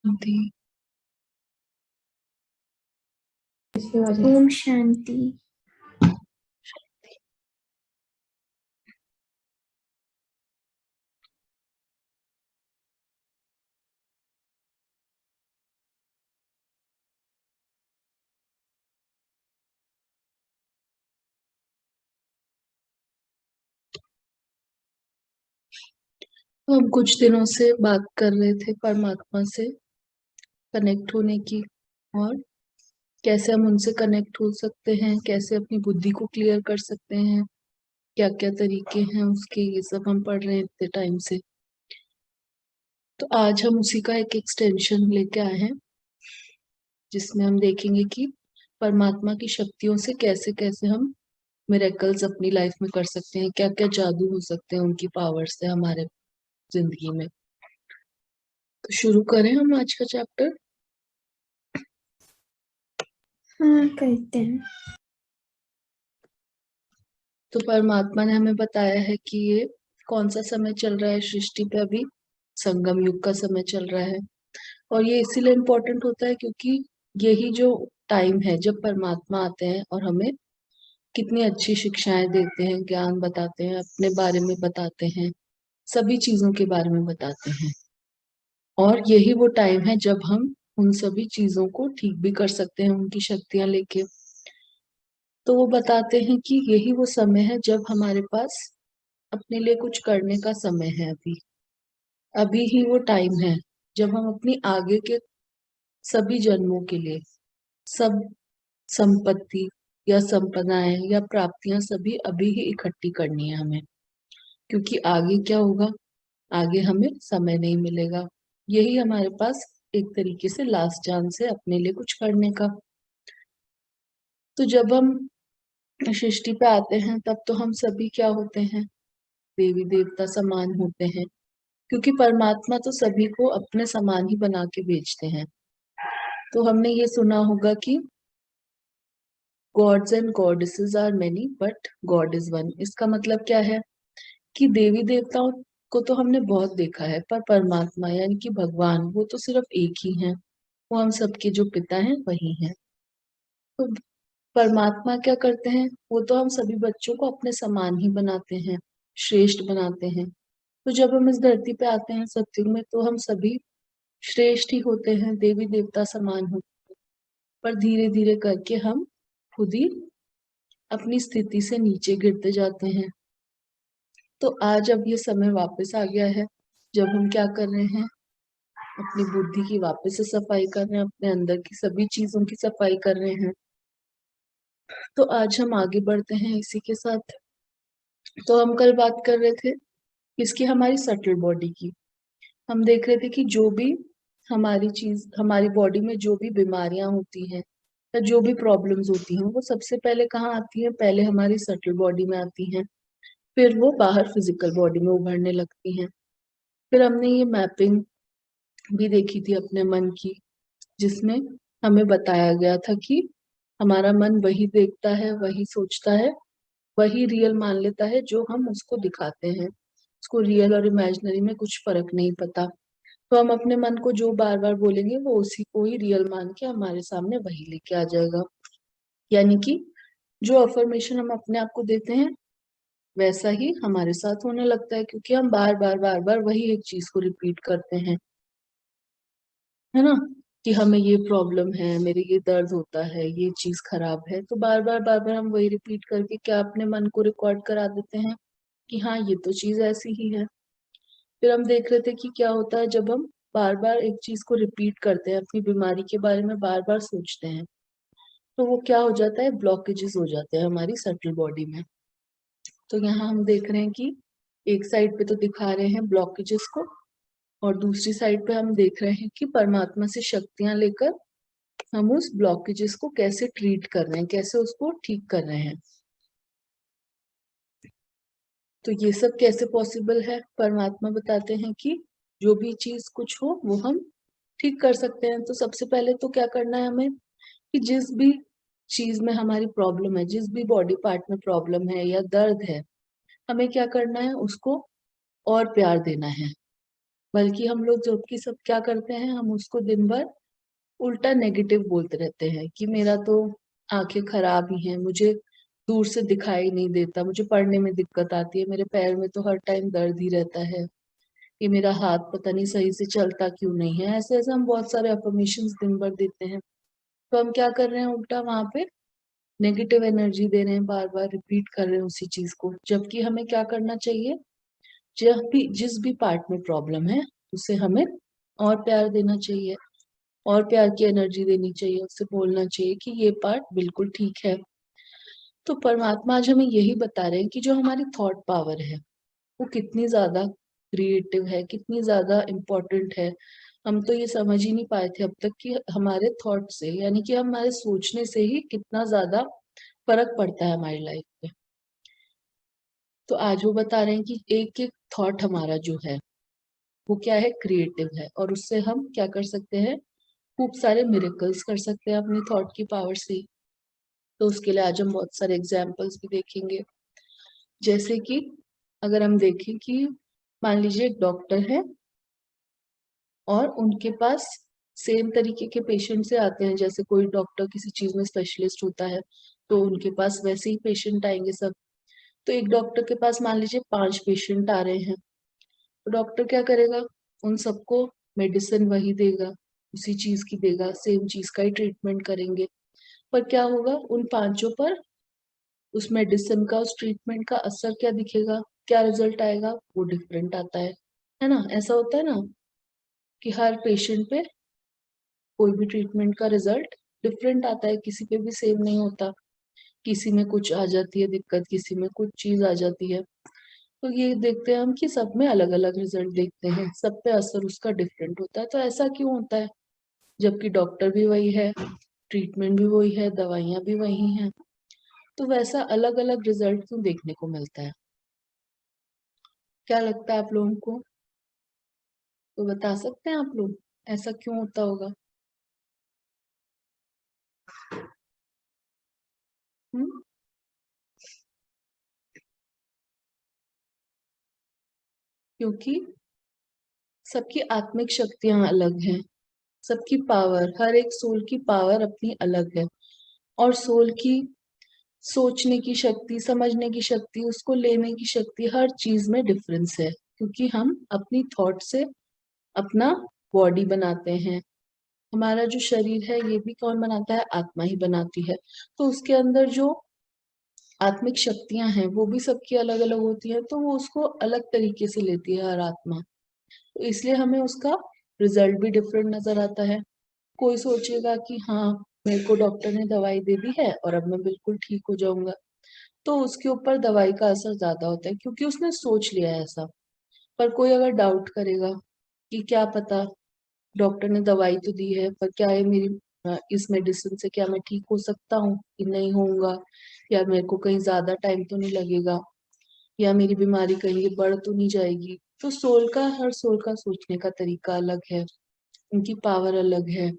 शांति। ओम शांति। तो हम कुछ दिनों से बात कर रहे थे परमात्मा से कनेक्ट होने की, और कैसे हम उनसे कनेक्ट हो सकते हैं, कैसे अपनी बुद्धि को क्लियर कर सकते हैं, क्या क्या तरीके हैं उसके, ये सब हम पढ़ रहे हैं इतने टाइम से। तो आज हम उसी का एक एक्सटेंशन लेके आए हैं, जिसमें हम देखेंगे कि परमात्मा की शक्तियों से कैसे कैसे हम मिरेकल्स अपनी लाइफ में कर सकते हैं, क्या क्या जादू हो सकते हैं उनकी पावर से हमारे जिंदगी में। तो शुरू करें हम आज का चैप्टर। हाँ, करते हैं। तो परमात्मा ने हमें बताया है कि ये कौन सा समय चल रहा है सृष्टि पे, अभी संगम युग का समय चल रहा है। और ये इसीलिए इम्पोर्टेंट होता है क्योंकि यही जो टाइम है जब परमात्मा आते हैं और हमें कितनी अच्छी शिक्षाएं देते हैं, ज्ञान बताते हैं, अपने बारे में बताते हैं, सभी चीजों के बारे में बताते हैं। और यही वो टाइम है जब हम उन सभी चीजों को ठीक भी कर सकते हैं उनकी शक्तियां लेके। तो वो बताते हैं कि यही वो समय है जब हमारे पास अपने लिए कुछ करने का समय है। अभी अभी ही वो टाइम है जब हम अपनी आगे के सभी जन्मों के लिए सब संपत्ति या संपदाएं या प्राप्तियां सभी अभी ही इकट्ठी करनी है हमें, क्योंकि आगे क्या होगा, आगे हमें समय नहीं मिलेगा। यही हमारे पास एक तरीके से लास्ट चांस है अपने लिए कुछ करने का। तो जब हम सृष्टि पे आते हैं तब तो हम सभी क्या होते हैं, देवी देवता समान होते हैं, क्योंकि परमात्मा तो सभी को अपने समान ही बना के भेजते हैं। तो हमने ये सुना होगा कि gods and goddesses are many but god is one. इसका मतलब क्या है कि देवी देवताओं को तो हमने बहुत देखा है, पर परमात्मा यानी कि भगवान वो तो सिर्फ एक ही है। वो हम सबके जो पिता हैं वही हैं। तो परमात्मा क्या करते हैं, वो तो हम सभी बच्चों को अपने समान ही बनाते हैं, श्रेष्ठ बनाते हैं। तो जब हम इस धरती पे आते हैं सत्युग में, तो हम सभी श्रेष्ठ ही होते हैं, देवी देवता समान होते हैं। पर धीरे धीरे करके हम खुद ही अपनी स्थिति से नीचे गिरते जाते हैं। तो आज अब ये समय वापस आ गया है जब हम क्या कर रहे हैं, अपनी बुद्धि की वापस से सफाई कर रहे हैं, अपने अंदर की सभी चीजों की सफाई कर रहे हैं। तो आज हम आगे बढ़ते हैं इसी के साथ। तो हम कल बात कर रहे थे इसकी, हमारी सटल बॉडी की। हम देख रहे थे कि जो भी हमारी चीज, हमारी बॉडी में जो भी बीमारियां होती हैं या जो भी प्रॉब्लम्स होती हैं, वो सबसे पहले कहाँ आती हैं, पहले हमारी सटल बॉडी में आती हैं, फिर वो बाहर फिजिकल बॉडी में उभरने लगती हैं। फिर हमने ये मैपिंग भी देखी थी अपने मन की, जिसमें हमें बताया गया था कि हमारा मन वही देखता है, वही सोचता है, वही रियल मान लेता है जो हम उसको दिखाते हैं। उसको रियल और इमेजिनरी में कुछ फर्क नहीं पता। तो हम अपने मन को जो बार बार बोलेंगे वो उसी को ही रियल मान के हमारे सामने वही लेके आ जाएगा। यानी कि जो अफर्मेशन हम अपने आप को देते हैं वैसा ही हमारे साथ होने लगता है, क्योंकि हम बार बार बार बार वही एक चीज को रिपीट करते हैं, है ना। कि हमें ये प्रॉब्लम है, मेरे ये दर्द होता है, ये चीज खराब है, तो बार बार बार बार हम वही रिपीट करके क्या अपने मन को रिकॉर्ड करा देते हैं कि हाँ ये तो चीज ऐसी ही है। फिर हम देख रहे थे कि क्या होता है जब हम बार बार एक चीज को रिपीट करते हैं, अपनी बीमारी के बारे में बार बार सोचते हैं, तो वो क्या हो जाता है, ब्लॉकेजेस हो जाते हैं हमारी सटल बॉडी में। तो यहाँ हम देख रहे हैं कि एक साइड पे तो दिखा रहे हैं ब्लॉकेजेस को, और दूसरी साइड पे हम देख रहे हैं कि परमात्मा से शक्तियां लेकर हम उस ब्लॉकेजेस को कैसे ट्रीट कर रहे हैं, कैसे उसको ठीक कर रहे हैं। तो ये सब कैसे पॉसिबल है, परमात्मा बताते हैं कि जो भी चीज कुछ हो वो हम ठीक कर सकते हैं। तो सबसे पहले तो क्या करना है हमें, कि जिस भी चीज में हमारी प्रॉब्लम है, जिस भी बॉडी पार्ट में प्रॉब्लम है या दर्द है, हमें क्या करना है, उसको और प्यार देना है। बल्कि हम लोग जबकि सब क्या करते हैं, हम उसको दिन भर उल्टा नेगेटिव बोलते रहते हैं कि मेरा तो आंखें खराब ही हैं, मुझे दूर से दिखाई नहीं देता, मुझे पढ़ने में दिक्कत आती है, मेरे पैर में तो हर टाइम दर्द ही रहता है, ये मेरा हाथ पता नहीं सही से चलता क्यों नहीं है। ऐसे ऐसे हम बहुत सारे अफर्मेशंस दिन भर देते हैं। तो हम क्या कर रहे हैं, उल्टा वहां पे नेगेटिव एनर्जी दे रहे हैं, बार बार रिपीट कर रहे हैं उसी चीज को। जबकि हमें क्या करना चाहिए, जब भी जिस भी पार्ट में प्रॉब्लम है उसे हमें और प्यार देना चाहिए, और प्यार की एनर्जी देनी चाहिए, उससे बोलना चाहिए कि ये पार्ट बिल्कुल ठीक है। तो परमात्मा आज हमें यही बता रहे हैं कि जो हमारी थॉट पावर है वो कितनी ज्यादा क्रिएटिव है, कितनी ज्यादा इम्पोर्टेंट है। हम तो ये समझ ही नहीं पाए थे अब तक कि हमारे थॉट से, यानी कि हमारे सोचने से ही कितना ज्यादा फर्क पड़ता है हमारी लाइफ में। तो आज वो बता रहे हैं कि एक एक थॉट हमारा जो है वो क्या है, क्रिएटिव है, और उससे हम क्या कर सकते हैं, खूब सारे मिरेकल्स कर सकते हैं अपनी थॉट की पावर से। तो उसके लिए आज हम बहुत सारे एग्जाम्पल्स भी देखेंगे। जैसे कि अगर हम देखें कि मान लीजिए एक डॉक्टर है और उनके पास सेम तरीके के पेशेंट से आते हैं, जैसे कोई डॉक्टर किसी चीज में स्पेशलिस्ट होता है तो उनके पास वैसे ही पेशेंट आएंगे सब। तो एक डॉक्टर के पास मान लीजिए 5 पेशेंट आ रहे हैं, तो डॉक्टर क्या करेगा, उन सबको मेडिसिन वही देगा, उसी चीज की देगा, सेम चीज का ही ट्रीटमेंट करेंगे। पर क्या होगा, उन पांचों पर उस मेडिसिन का, उस ट्रीटमेंट का असर क्या दिखेगा, क्या रिजल्ट आएगा, वो डिफरेंट आता है ना। ऐसा होता है ना कि हर पेशेंट पे कोई भी ट्रीटमेंट का रिजल्ट डिफरेंट आता है, किसी पे भी सेम नहीं होता। किसी में कुछ आ जाती है दिक्कत, किसी में कुछ चीज आ जाती है। तो ये देखते हैं हम कि सब में अलग अलग रिजल्ट देखते हैं, सब पे असर उसका डिफरेंट होता है। तो ऐसा क्यों होता है, जबकि डॉक्टर भी वही है, ट्रीटमेंट भी वही है, दवाइयां भी वही हैं, तो वैसा अलग अलग रिजल्ट क्यों देखने को मिलता है? क्या लगता है आप लोगों को? तो बता सकते हैं आप लोग ऐसा क्यों होता होगा? हम्म। क्योंकि सबकी आत्मिक शक्तियां अलग हैं, सबकी पावर, हर एक सोल की पावर अपनी अलग है। और सोल की सोचने की शक्ति, समझने की शक्ति, उसको लेने की शक्ति, हर चीज में डिफरेंस है। क्योंकि हम अपनी थॉट से अपना बॉडी बनाते हैं। हमारा जो शरीर है ये भी कौन बनाता है, आत्मा ही बनाती है। तो उसके अंदर जो आत्मिक शक्तियां हैं वो भी सबकी अलग अलग होती है, तो वो उसको अलग तरीके से लेती है हर आत्मा। तो इसलिए हमें उसका रिजल्ट भी डिफरेंट नजर आता है। कोई सोचेगा कि हाँ, मेरे को डॉक्टर ने दवाई दे दी है और अब मैं बिल्कुल ठीक हो जाऊंगा, तो उसके ऊपर दवाई का असर ज्यादा होता है क्योंकि उसने सोच लिया है ऐसा। पर कोई अगर डाउट करेगा कि क्या पता, डॉक्टर ने दवाई तो दी है पर क्या है मेरी, इस मेडिसिन से क्या मैं ठीक हो सकता हूँ कि नहीं होऊंगा, या मेरे को कहीं ज्यादा टाइम तो नहीं लगेगा, या मेरी बीमारी कहीं बढ़ तो नहीं जाएगी। तो सोल का, हर सोल का सोचने का तरीका अलग है, उनकी पावर अलग है।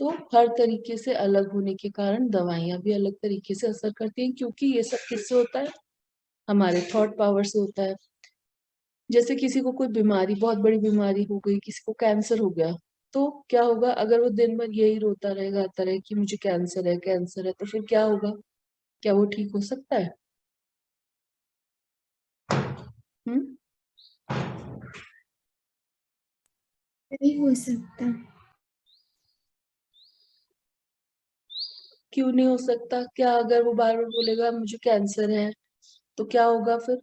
तो हर तरीके से अलग होने के कारण दवाइयां भी अलग तरीके से असर करती हैं, क्योंकि ये सब किससे होता है, हमारे थॉट पावर से होता है। जैसे किसी को कोई बीमारी, बहुत बड़ी बीमारी हो गई, किसी को कैंसर हो गया, तो क्या होगा, अगर वो दिन भर यही रोता रहेगा, आता रहे कि मुझे कैंसर है, कैंसर है, तो फिर क्या होगा, क्या वो ठीक हो सकता है? हम्म। नहीं हो सकता। क्यों नहीं हो सकता? क्या अगर वो बार बार बोलेगा मुझे कैंसर है, तो क्या होगा फिर?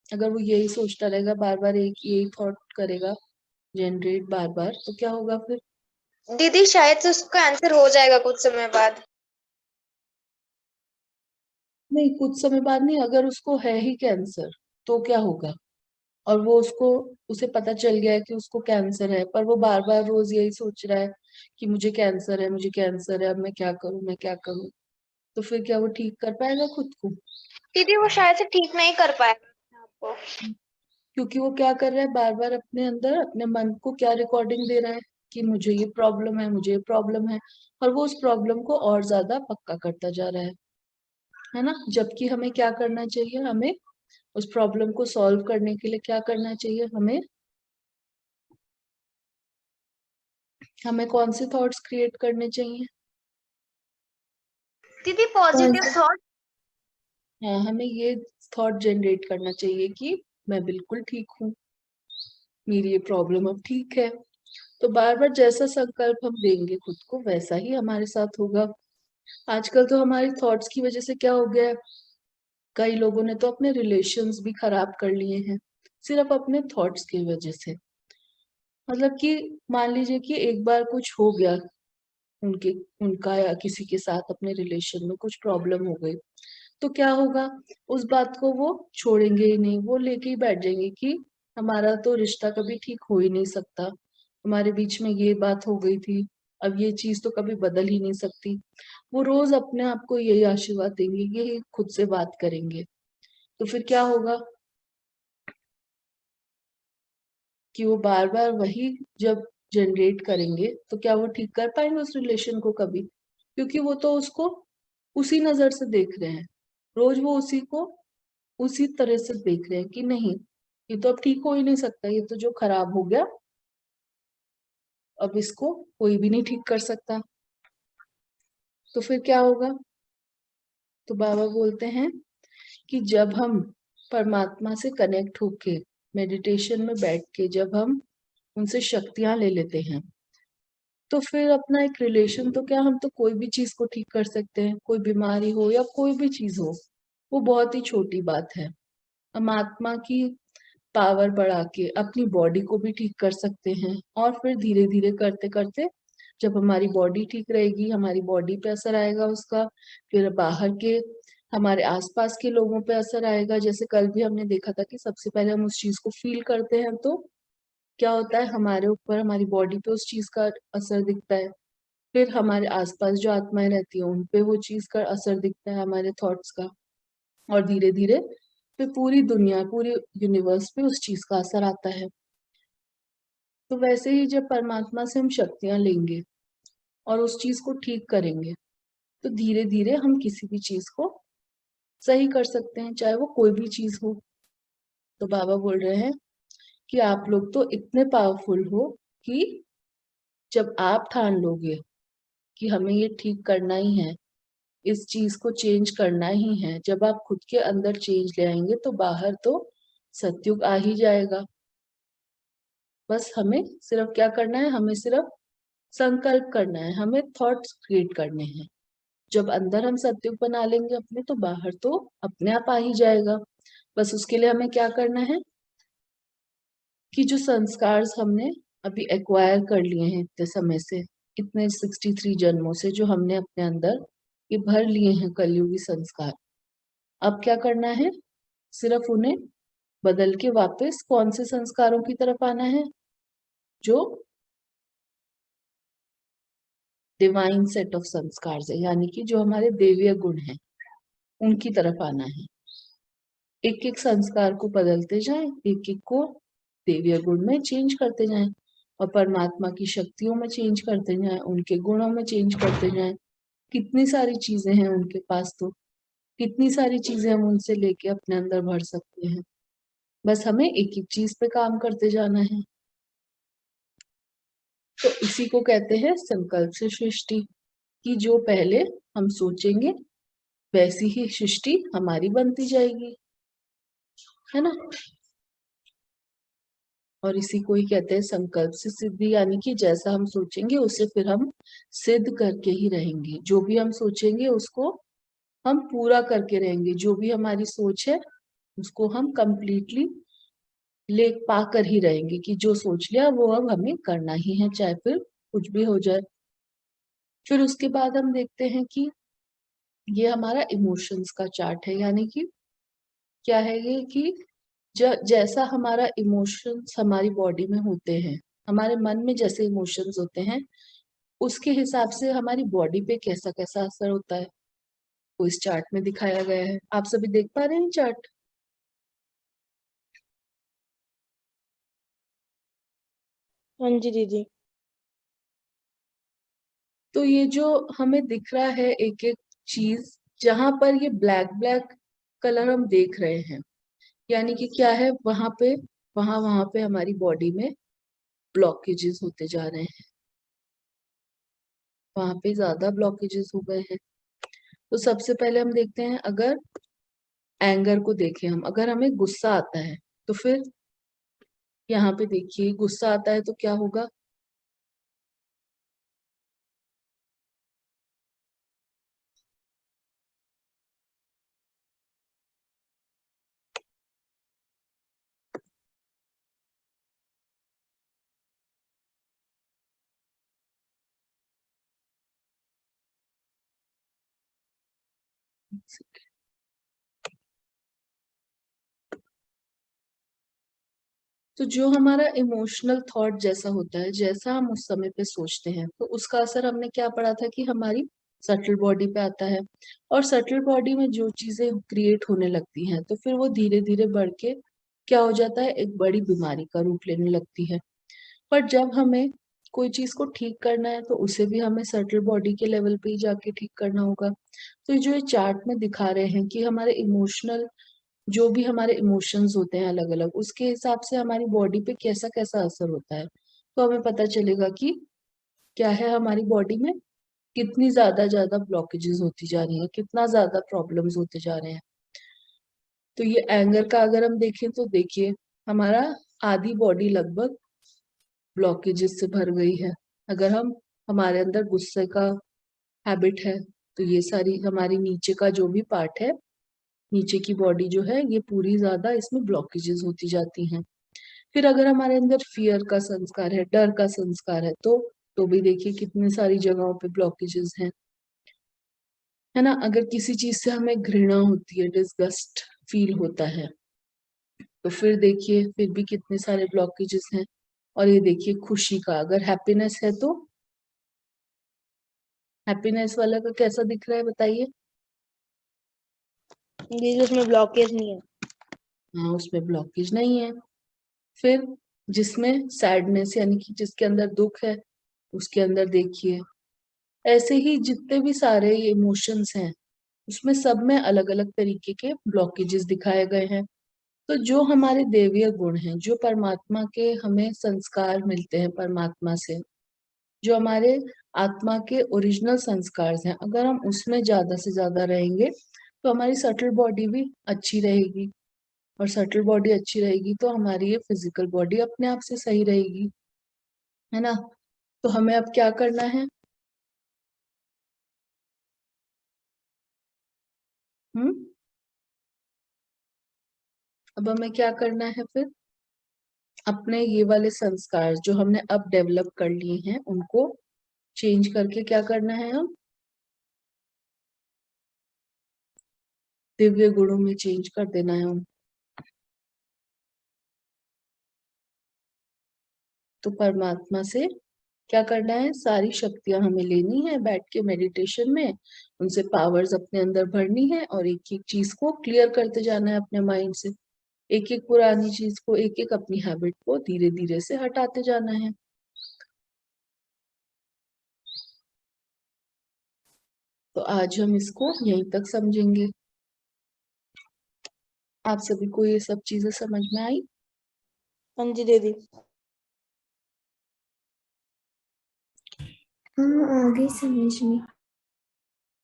अगर वो यही सोचता रहेगा, बार बार एक यही थॉट करेगा जनरेट बार बार, तो क्या होगा फिर? दीदी शायद से उसका आंसर हो जाएगा कुछ समय बाद। नहीं, कुछ समय बाद नहीं, अगर उसको है ही कैंसर तो क्या होगा? और वो उसको, उसे पता चल गया है कि उसको कैंसर है, पर वो बार बार रोज यही सोच रहा है कि मुझे कैंसर है, मुझे कैंसर है, अब मैं क्या करूं, मैं क्या करूं। तो फिर क्या वो ठीक कर पाएगा खुद को? दीदी वो शायद से ठीक नहीं कर पाएगा आपको। क्योंकि वो क्या कर रहा है, बार बार अपने अंदर, अपने मन को क्या रिकॉर्डिंग दे रहा है कि मुझे ये प्रॉब्लम है, मुझे ये प्रॉब्लम है, और वो उस प्रॉब्लम को और ज्यादा पक्का करता जा रहा है ना। जबकि हमें क्या करना चाहिए, हमें उस प्रॉब्लम को सॉल्व करने के लिए क्या करना चाहिए हमें? हमें कौन से थॉट्स क्रिएट करने चाहिए? दीदी पॉजिटिव थॉट। हाँ, हमें ये थॉट जनरेट करना चाहिए कि मैं बिल्कुल ठीक हूँ, मेरी ये प्रॉब्लम अब ठीक है। तो बार बार जैसा संकल्प हम देंगे खुद को, वैसा ही हमारे साथ होगा। आजकल तो हमारी थॉट्स की वजह से क्या हो गया है, कई लोगों ने तो अपने रिलेशंस भी खराब कर लिए हैं सिर्फ अपने थॉट्स की वजह से। मतलब कि मान लीजिए कि एक बार कुछ हो गया, उनके उनका या किसी के साथ अपने रिलेशन में कुछ प्रॉब्लम हो गई, तो क्या होगा, उस बात को वो छोड़ेंगे ही नहीं, वो लेके ही बैठ जाएंगे कि हमारा तो रिश्ता कभी ठीक हो ही नहीं सकता, हमारे बीच में ये बात हो गई थी, अब ये चीज तो कभी बदल ही नहीं सकती। वो रोज अपने आप को यही आशीर्वाद देंगे, यही खुद से बात करेंगे। तो फिर क्या होगा कि वो बार बार वही जब जनरेट करेंगे, तो क्या वो ठीक कर पाएंगे उस रिलेशन को कभी? क्योंकि वो तो उसको उसी नजर से देख रहे हैं, रोज वो उसी को उसी तरह से देख रहे हैं कि नहीं, ये तो अब ठीक हो ही नहीं सकता, ये तो जो खराब हो गया अब इसको कोई भी नहीं ठीक कर सकता। तो फिर क्या होगा? तो बाबा बोलते हैं कि जब हम परमात्मा से कनेक्ट होके मेडिटेशन में बैठ के जब हम उनसे शक्तियां ले लेते हैं, तो फिर अपना एक रिलेशन तो क्या, हम तो कोई भी चीज को ठीक कर सकते हैं, कोई बीमारी हो या कोई भी चीज हो, वो बहुत ही छोटी बात है। हम आत्मा की पावर बढ़ा के अपनी बॉडी को भी ठीक कर सकते हैं, और फिर धीरे धीरे करते करते जब हमारी बॉडी ठीक रहेगी, हमारी बॉडी पे असर आएगा उसका, फिर बाहर के हमारे आसपास के लोगों पे असर आएगा। जैसे कल भी हमने देखा था कि सबसे पहले हम उस चीज को फील करते हैं, तो क्या होता है, हमारे ऊपर हमारी बॉडी पे उस चीज का असर दिखता है। फिर हमारे आसपास जो आत्माएं रहती है उन पे वो चीज का असर दिखता है, हमारे थॉट्स का। और धीरे धीरे फिर पूरी दुनिया, पूरे यूनिवर्स पे उस चीज का असर आता है। तो वैसे ही जब परमात्मा से हम शक्तियां लेंगे और उस चीज को ठीक करेंगे, तो धीरे धीरे हम किसी भी चीज को सही कर सकते हैं, चाहे वो कोई भी चीज हो। तो बाबा बोल रहे हैं कि आप लोग तो इतने पावरफुल हो कि जब आप ठान लोगे कि हमें ये ठीक करना ही है, इस चीज को चेंज करना ही है, जब आप खुद के अंदर चेंज ले आएंगे तो बाहर तो सतयुग आ ही जाएगा। बस हमें सिर्फ क्या करना है, हमें सिर्फ संकल्प करना है, हमें थॉट्स क्रिएट करने हैं। जब अंदर हम सतयुग बना लेंगे अपने, तो बाहर तो अपने आप आ ही जाएगा। बस उसके लिए हमें क्या करना है कि जो संस्कार हमने अभी एक्वायर कर लिए हैं इतने समय से, इतने 63 जन्मों से जो हमने अपने अंदर ये भर लिए हैं कलयुगी संस्कार, अब क्या करना है, सिर्फ उन्हें बदल के वापस कौन से संस्कारों की तरफ आना है, जो डिवाइन सेट ऑफ संस्कार है, यानी कि जो हमारे देवीय गुण हैं, उनकी तरफ आना है। एक एक संस्कार को बदलते जाएं, एक एक को देवीय गुण में चेंज करते जाएं, और परमात्मा की शक्तियों में चेंज करते जाएं, उनके गुणों में चेंज करते जाएं। कितनी सारी चीजें हैं उनके पास, तो कितनी सारी चीजें हम उनसे लेके अपने अंदर भर सकते हैं। बस हमें एक एक चीज पे काम करते जाना है। तो इसी को कहते हैं संकल्प से सृष्टि, कि जो पहले हम सोचेंगे वैसी ही सृष्टि हमारी बनती जाएगी, है ना। और इसी को ही कहते हैं संकल्प से सिद्धि, यानी कि जैसा हम सोचेंगे उसे फिर हम सिद्ध करके ही रहेंगे। जो भी हम सोचेंगे उसको हम पूरा करके रहेंगे, जो भी हमारी सोच है उसको हम कंप्लीटली ले पाकर ही रहेंगे, कि जो सोच लिया वो अब हमें करना ही है, चाहे फिर कुछ भी हो जाए। फिर उसके बाद हम देखते हैं कि ये हमारा इमोशंस का चार्ट है, यानी कि क्या है ये कि जैसा हमारा इमोशंस हमारी बॉडी में होते हैं, हमारे मन में जैसे इमोशंस होते हैं, उसके हिसाब से हमारी बॉडी पे कैसा कैसा असर होता है, वो इस चार्ट में दिखाया गया है। आप सभी देख पा रहे हैं चार्ट? हाँ जी दीदी। तो ये जो हमें दिख रहा है एक एक चीज, जहां पर ये ब्लैक ब्लैक कलर हम देख रहे हैं, यानी कि क्या है, वहां पे हमारी बॉडी में ब्लॉकेजेस होते जा रहे हैं, वहां पे ज्यादा ब्लॉकेजेस हो गए हैं। तो सबसे पहले हम देखते हैं, अगर एंगर को देखें हम, अगर हमें गुस्सा आता है तो फिर यहाँ पे देखिए गुस्सा आता है तो क्या होगा, तो जो हमारा इमोशनल थॉट जैसा होता है, जैसा हम उस समय पे सोचते हैं, तो उसका असर हमने क्या पढ़ा था कि हमारी सटल बॉडी पे आता है। और सटल बॉडी में जो चीजें क्रिएट होने लगती हैं तो फिर वो धीरे धीरे बढ़ के क्या हो जाता है, एक बड़ी बीमारी का रूप लेने लगती है। पर जब हमें कोई चीज को ठीक करना है तो उसे भी हमें सटल बॉडी के लेवल पे ही जाके ठीक करना होगा। तो ये जो ये चार्ट में दिखा रहे हैं कि हमारे इमोशनल, जो भी हमारे इमोशंस होते हैं अलग अलग, उसके हिसाब से हमारी बॉडी पे कैसा कैसा असर होता है। तो हमें पता चलेगा कि क्या है, हमारी बॉडी में कितनी ज्यादा ज्यादा ब्लॉकेजेस होती जा रही है, कितना ज्यादा प्रॉब्लम्स होते जा रहे हैं। तो ये एंगर का अगर हम देखें तो देखिए, हमारा आधी बॉडी लगभग ब्लॉकेजेस से भर गई है। अगर हम, हमारे अंदर गुस्से का हैबिट है तो ये सारी हमारी नीचे का जो भी पार्ट है, नीचे की बॉडी जो है, ये पूरी ज्यादा इसमें ब्लॉकेजेस होती जाती हैं। फिर अगर हमारे अंदर फियर का संस्कार है, डर का संस्कार है, तो भी देखिए कितनी सारी जगहों पे ब्लॉकेजेस हैं, है ना। अगर किसी चीज से हमें घृणा होती है, डिसगस्ट फील होता है, तो फिर देखिए फिर भी कितने सारे ब्लॉकेजेस हैं। और ये देखिए खुशी का, अगर हैप्पीनेस है तो हैप्पीनेस वाला का कैसा दिख रहा है बताइए। दीदी उसमें ब्लॉकेज नहीं है। हाँ, उसमें ब्लॉकेज नहीं है। फिर जिसमें सैडनेस यानी कि जिसके अंदर दुख है, उसके अंदर देखिए ऐसे ही जितने भी सारे इमोशंस हैं, उसमें सब में अलग अलग तरीके के ब्लॉकेजेस दिखाए गए हैं। तो जो हमारे देवीय गुण हैं, जो परमात्मा के हमें संस्कार मिलते हैं परमात्मा से, जो हमारे आत्मा के ओरिजिनल संस्कार हैं, अगर हम उसमें ज्यादा से ज्यादा रहेंगे तो हमारी सटल बॉडी भी अच्छी रहेगी। और सटल बॉडी अच्छी रहेगी तो हमारी ये फिजिकल बॉडी अपने आप से सही रहेगी, है ना। तो हमें अब क्या करना है, हम्म, अब हमें क्या करना है फिर, अपने ये वाले संस्कार जो हमने अब डेवलप कर लिए हैं उनको चेंज करके क्या करना है, हम दिव्य गुणों में चेंज कर देना है हम। तो परमात्मा से क्या करना है, सारी शक्तियां हमें लेनी है बैठ के मेडिटेशन में, उनसे पावर्स अपने अंदर भरनी है और एक एक चीज को क्लियर करते जाना है अपने माइंड से। एक एक पुरानी चीज को, एक एक अपनी हैबिट को धीरे धीरे से हटाते जाना है। तो आज हम इसको यहीं तक समझेंगे। आप सभी को ये सब चीजें समझ में आई। हाँ जी दीदी। हाँ, आगे समझ में।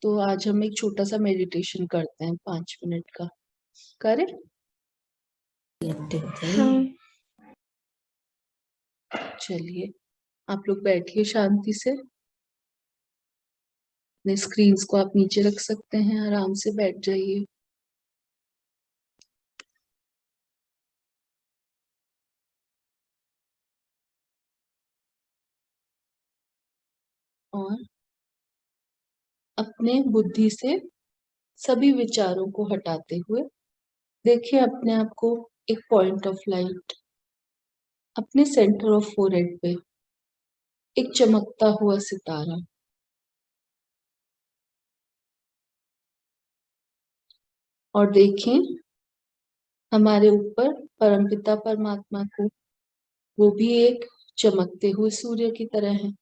तो आज हम एक छोटा सा मेडिटेशन करते हैं, 5 मिनट का, करें। हाँ। चलिए, आप लोग बैठिए शांति से, अपने स्क्रीन्स को आप नीचे रख सकते हैं, आराम से बैठ जाइए। और अपने बुद्धि से सभी विचारों को हटाते हुए देखिए अपने आप को एक पॉइंट ऑफ लाइट, अपने सेंटर ऑफ फोरहेड पे एक चमकता हुआ सितारा, और देखें हमारे ऊपर परमपिता परमात्मा को, वो भी एक चमकते हुए सूर्य की तरह है।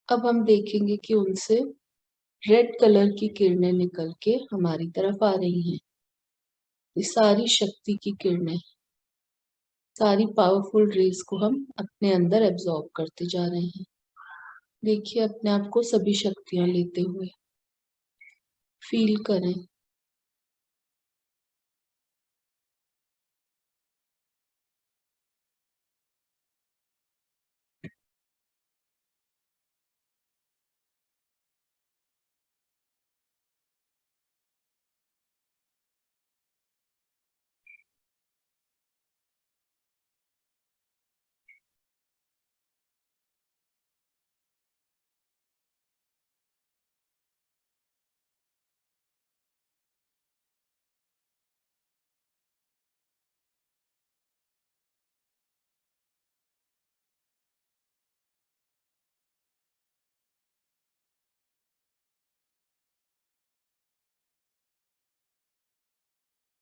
अब हम देखेंगे कि उनसे रेड कलर की किरणें निकल के हमारी तरफ आ रही हैं। ये सारी शक्ति की किरणें, सारी पावरफुल रेज को हम अपने अंदर एब्जॉर्ब करते जा रहे हैं। देखिए अपने आप को सभी शक्तियां लेते हुए, फील करें।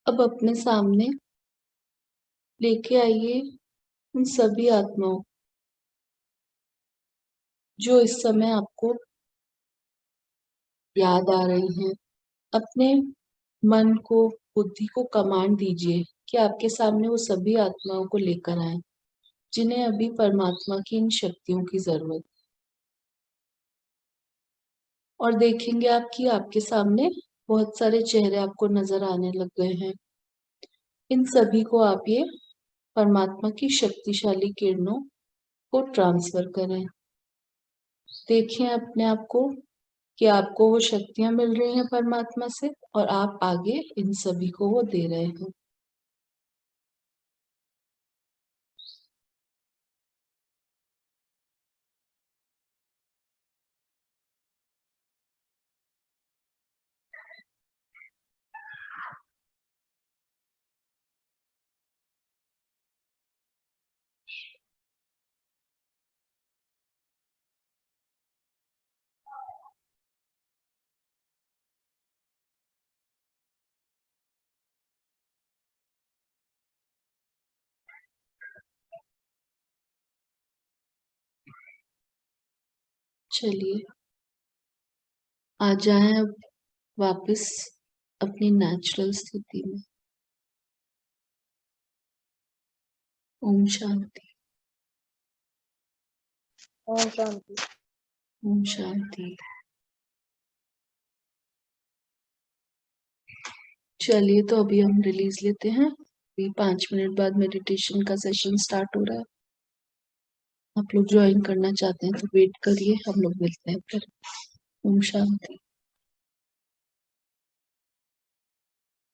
अब अपने सामने लेके आइए उन सभी आत्माओं जो इस समय आपको याद आ रही हैं। अपने मन को, बुद्धि को कमांड दीजिए कि आपके सामने वो सभी आत्माओं को लेकर आए जिन्हें अभी परमात्मा की इन शक्तियों की जरूरत। और देखेंगे आप कि आपके सामने बहुत सारे चेहरे आपको नजर आने लग गए हैं। इन सभी को आप ये परमात्मा की शक्तिशाली किरणों को ट्रांसफर करें। देखें अपने आप को कि आपको वो शक्तियां मिल रही हैं परमात्मा से और आप आगे इन सभी को वो दे रहे हैं। चलिए आ जाएं अब वापस अपनी नेचुरल स्थिति में। ओम शांति। ओम शांति। ओम शांति। चलिए तो अभी हम रिलीज लेते हैं। अभी 5 मिनट बाद मेडिटेशन का सेशन स्टार्ट हो रहा है। आप लोग ज्वाइन करना चाहते हैं तो वेट करिए, हम लोग मिलते हैं फिर। ओम शांति।